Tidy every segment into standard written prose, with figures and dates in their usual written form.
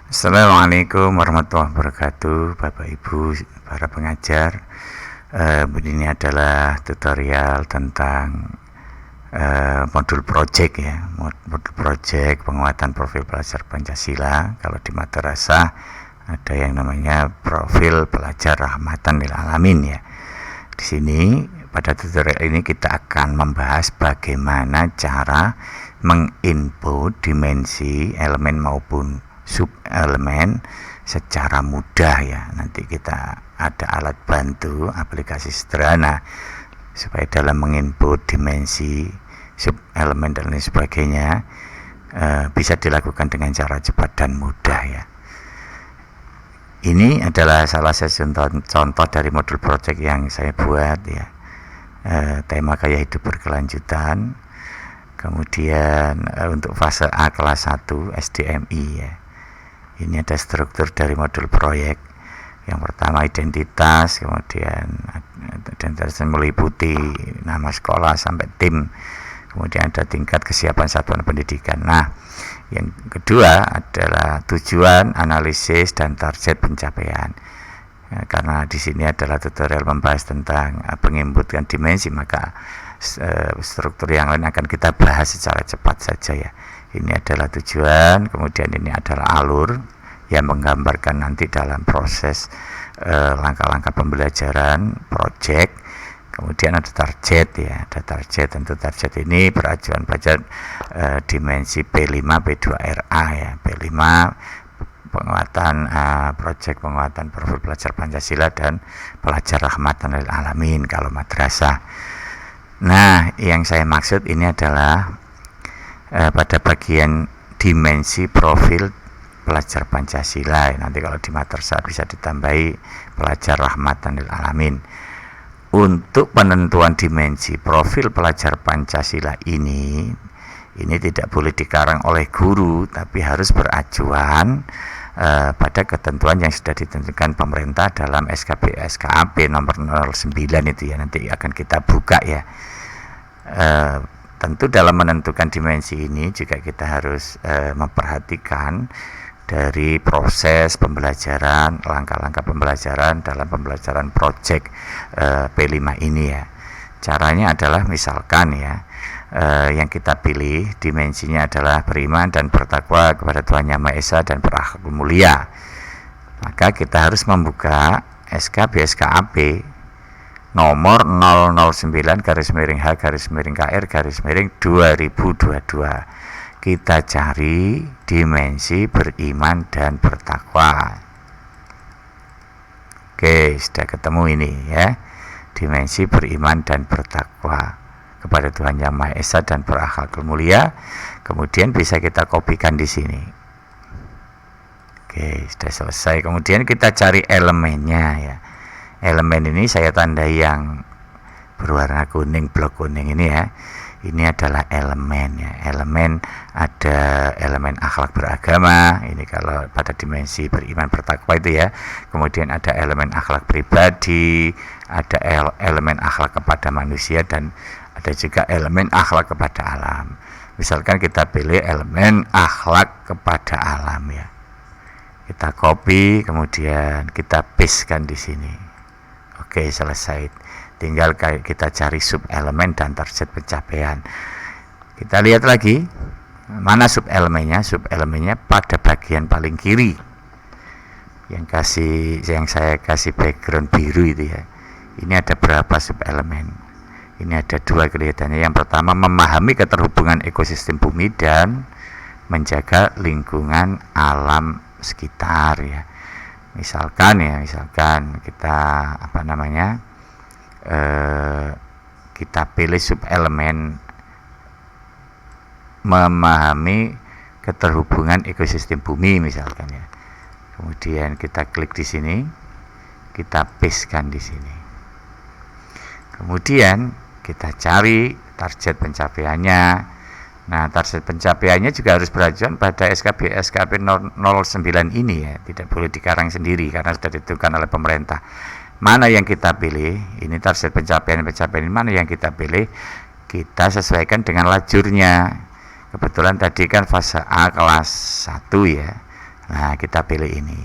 Assalamualaikum warahmatullahi wabarakatuh, Bapak Ibu, para pengajar. Ini adalah tutorial tentang modul project ya, modul project penguatan profil pelajar Pancasila. Kalau di madrasah ada yang namanya profil pelajar rahmatan lil alamin ya. Di sini pada tutorial ini kita akan membahas bagaimana cara menginput dimensi elemen maupun sub-elemen secara mudah ya. Nanti kita ada alat bantu, aplikasi sederhana supaya dalam menginput dimensi sub-elemen dan lain sebagainya bisa dilakukan dengan cara cepat dan mudah ya. Ini adalah salah satu contoh dari modul project yang saya buat ya. Tema gaya hidup berkelanjutan. Kemudian untuk fase A kelas 1 SDMI ya. Ini ada struktur dari modul proyek. Yang pertama identitas, kemudian identitas meliputi nama sekolah sampai tim. Kemudian ada tingkat kesiapan satuan pendidikan. Nah, yang kedua adalah tujuan, analisis, dan target pencapaian. Karena di sini adalah tutorial membahas tentang penginputan dimensi, maka struktur yang lain akan kita bahas secara cepat saja ya. Ini adalah tujuan, kemudian ini adalah alur yang menggambarkan nanti dalam proses langkah-langkah pembelajaran project. Kemudian ada target ya, ada target. Tentu target ini beracuan pada dimensi P5 P2RA ya. P5 penguatan project penguatan profil pelajar Pancasila dan pelajar rahmatan lil alamin kalau madrasah. Nah, yang saya maksud ini adalah pada bagian dimensi profil pelajar Pancasila. Nanti kalau di madrasah bisa ditambahi pelajar rahmatan lil alamin. Untuk penentuan dimensi profil pelajar Pancasila ini tidak boleh dikarang oleh guru, tapi harus beracuan pada ketentuan yang sudah ditentukan pemerintah dalam SKB SKAP nomor 09 itu ya. Nanti akan kita buka ya. Tentu dalam menentukan dimensi ini juga kita harus memperhatikan dari proses pembelajaran, langkah-langkah pembelajaran dalam pembelajaran project P5 ini ya. Caranya adalah misalkan ya, yang kita pilih dimensinya adalah beriman dan bertakwa kepada Tuhan Yang Maha Esa dan berakhlak mulia. Maka kita harus membuka SKB SKAP nomor 009-H-KR-2022. Kita cari dimensi beriman dan bertakwa. Oke, sudah ketemu ini ya. Dimensi beriman dan bertakwa kepada Tuhan Yang Maha Esa dan berakhlak mulia. Kemudian bisa kita kopikan di sini. Oke, sudah selesai. Kemudian kita cari elemennya ya. Elemen ini saya tandai yang berwarna kuning, blok kuning ini ya. Ini adalah elemen ya. Elemen ada elemen akhlak beragama. Ini kalau pada dimensi beriman bertakwa itu ya. Kemudian ada elemen akhlak pribadi, ada elemen akhlak kepada manusia, dan ada juga elemen akhlak kepada alam. Misalkan kita pilih elemen akhlak kepada alam ya. Kita copy, kemudian kita pastekan di sini. Oke, selesai. Tinggal kita cari sub elemen dan target pencapaian. Kita lihat lagi mana sub elemennya. Sub elemennya pada bagian paling kiri yang saya kasih background biru itu ya. Ini ada berapa sub elemen? Ini ada dua kelihatannya. Yang pertama, memahami keterhubungan ekosistem bumi dan menjaga lingkungan alam sekitar ya. Misalkan kita kita pilih sub elemen memahami keterhubungan ekosistem bumi misalkan ya. Kemudian kita klik di sini, kita pastekan di sini. Kemudian kita cari target pencapaiannya. Nah, target pencapaiannya juga harus beracuan pada SKB 09 ini ya. Tidak boleh dikarang sendiri karena sudah ditentukan oleh pemerintah. Mana yang kita pilih? Ini target pencapaian mana yang kita pilih? Kita sesuaikan dengan lajurnya. Kebetulan tadi kan fase A kelas 1 ya. Nah, kita pilih ini.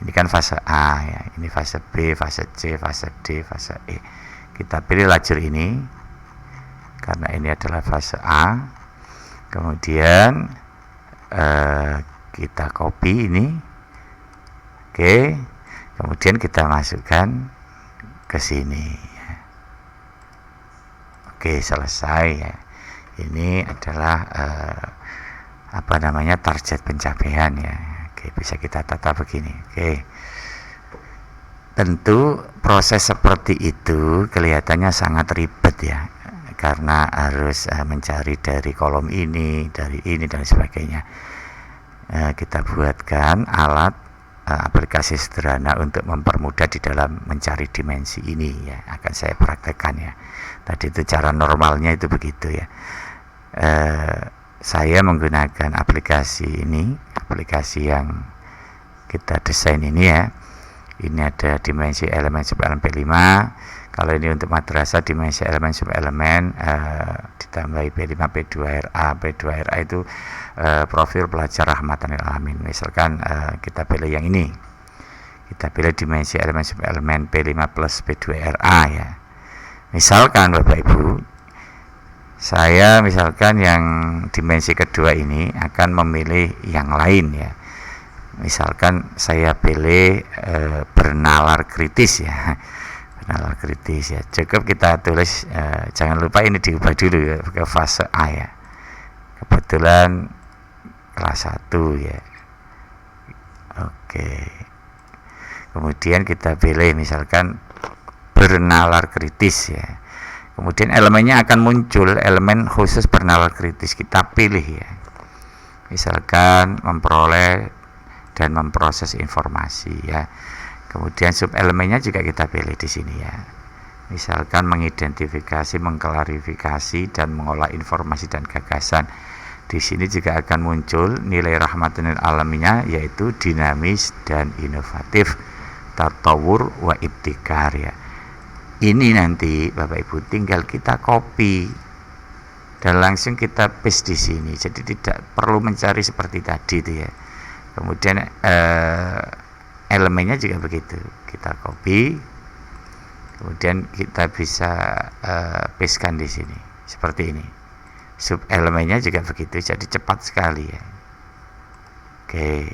Ini kan fase A ya, ini fase B, fase C, fase D, fase E. Kita pilih lajur ini karena ini adalah fase A. Kemudian kita copy ini. Oke. Kemudian kita masukkan ke sini. Oke, selesai ya. Ini adalah target pencapaian ya. Oke, bisa kita tata begini. Oke. Tentu proses seperti itu kelihatannya sangat ribet ya, karena harus mencari dari kolom ini, dari ini dan sebagainya. Kita buatkan alat aplikasi sederhana untuk mempermudah di dalam mencari dimensi ini ya. Akan saya praktekkan ya. Tadi itu cara normalnya itu begitu ya. Saya menggunakan aplikasi ini, aplikasi yang kita desain ini ya. Ini ada dimensi elemen subelemen P5. Kalau ini untuk madrasah dimensi elemen subelemen ditambahi P5 P2RA. P2RA itu profil pelajar rahmatan lil alamin. Misalkan kita pilih yang ini. Kita pilih dimensi elemen subelemen P5 plus P2RA ya. Misalkan Bapak Ibu, saya misalkan yang dimensi kedua ini akan memilih yang lain ya. Misalkan saya pilih bernalar kritis ya. Bernalar kritis ya. Cukup kita tulis, jangan lupa ini diubah dulu ya, ke fase A ya. Kebetulan kelas 1 ya. Oke. Kemudian kita pilih misalkan bernalar kritis ya. Kemudian elemennya akan muncul, elemen khusus bernalar kritis kita pilih ya. Misalkan memperoleh dan memproses informasi ya. Kemudian subelemennya juga kita pilih di sini ya. Misalkan mengidentifikasi, mengklarifikasi dan mengolah informasi dan gagasan. Di sini juga akan muncul nilai rahmatan lil alaminnya, yaitu dinamis dan inovatif, tatawur wa ibtikar ya. Ini nanti Bapak Ibu tinggal kita copy dan langsung kita paste di sini. Jadi tidak perlu mencari seperti tadi itu ya. Kemudian elemennya juga begitu, kita copy, kemudian kita bisa pastekan di sini seperti ini. Sub elemennya juga begitu, jadi cepat sekali ya. Oke,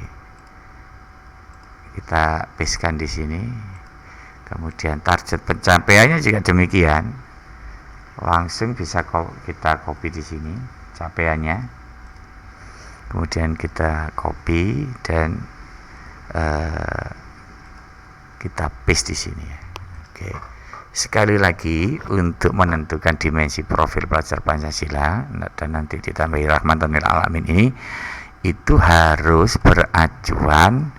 kita pastekan di sini. Kemudian target pencapaiannya juga demikian, langsung bisa kita copy di sini capaiannya. Kemudian kita copy dan kita paste di sini ya. Oke. Sekali lagi untuk menentukan dimensi profil pelajar Pancasila dan nanti ditambahi rahmatan lil alamin ini, itu harus beracuan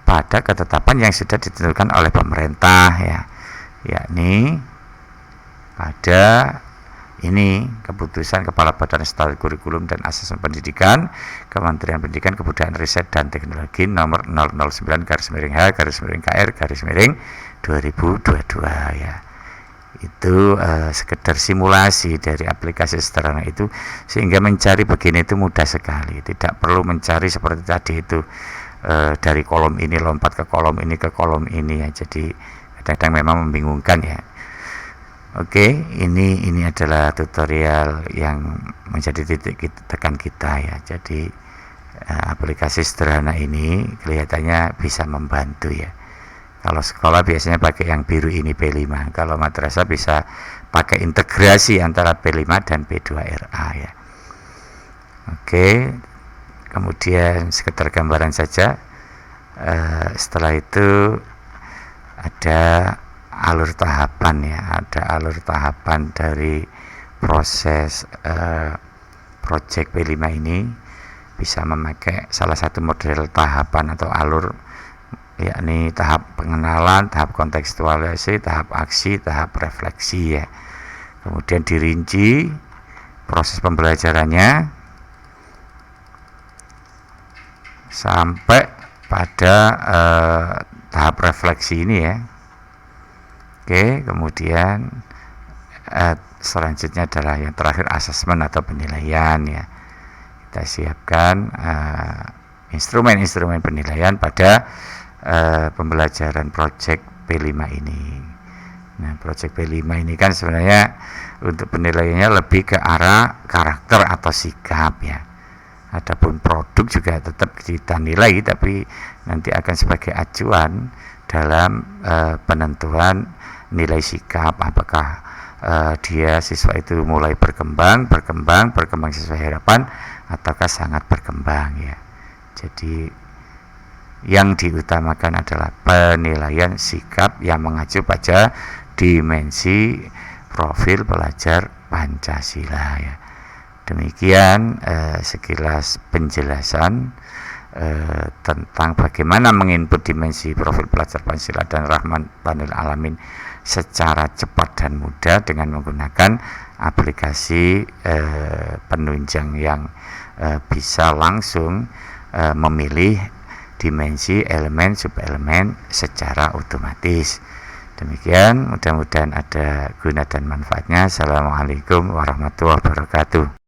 pada ketetapan yang sudah ditentukan oleh pemerintah ya, yakni pada ini keputusan Kepala Badan Standar Kurikulum dan Asesmen Pendidikan Kementerian Pendidikan Kebudayaan Riset dan Teknologi nomor 009/H/KR/2022 ya. Itu sekedar simulasi dari aplikasi sederhana itu, sehingga mencari begini itu mudah sekali, tidak perlu mencari seperti tadi itu dari kolom ini lompat ke kolom ini ya. Jadi kadang-kadang memang membingungkan ya. Oke, ini adalah tutorial yang menjadi titik tekan kita ya. Jadi aplikasi sederhana ini kelihatannya bisa membantu ya. Kalau sekolah biasanya pakai yang biru ini P5. Kalau madrasah bisa pakai integrasi antara P5 dan P2RA ya. Oke, kemudian sekedar gambaran saja. Setelah itu ada alur tahapan ya, ada alur tahapan dari proses project P5 ini. Bisa memakai salah satu model tahapan atau alur, yakni tahap pengenalan, tahap kontekstualisasi, tahap aksi, tahap refleksi ya. Kemudian dirinci proses pembelajarannya sampai pada tahap refleksi ini ya. Oke, kemudian selanjutnya adalah yang terakhir asesmen atau penilaian ya. Kita siapkan instrumen-instrumen penilaian pada pembelajaran proyek P5 ini. Nah, proyek P5 ini kan sebenarnya untuk penilaiannya lebih ke arah karakter atau sikap ya. Adapun produk juga tetap kita nilai, tapi nanti akan sebagai acuan dalam penentuan nilai sikap, apakah dia siswa itu mulai berkembang sesuai harapan ataukah sangat berkembang ya. Jadi yang diutamakan adalah penilaian sikap yang mengacu pada dimensi profil pelajar Pancasila ya. Demikian sekilas penjelasan tentang bagaimana menginput dimensi profil pelajar Pancasila dan Rahmatanil Alamin secara cepat dan mudah dengan menggunakan aplikasi penunjang yang bisa langsung memilih dimensi elemen subelemen secara otomatis. Demikian, mudah-mudahan ada guna dan manfaatnya. Assalamualaikum warahmatullahi wabarakatuh.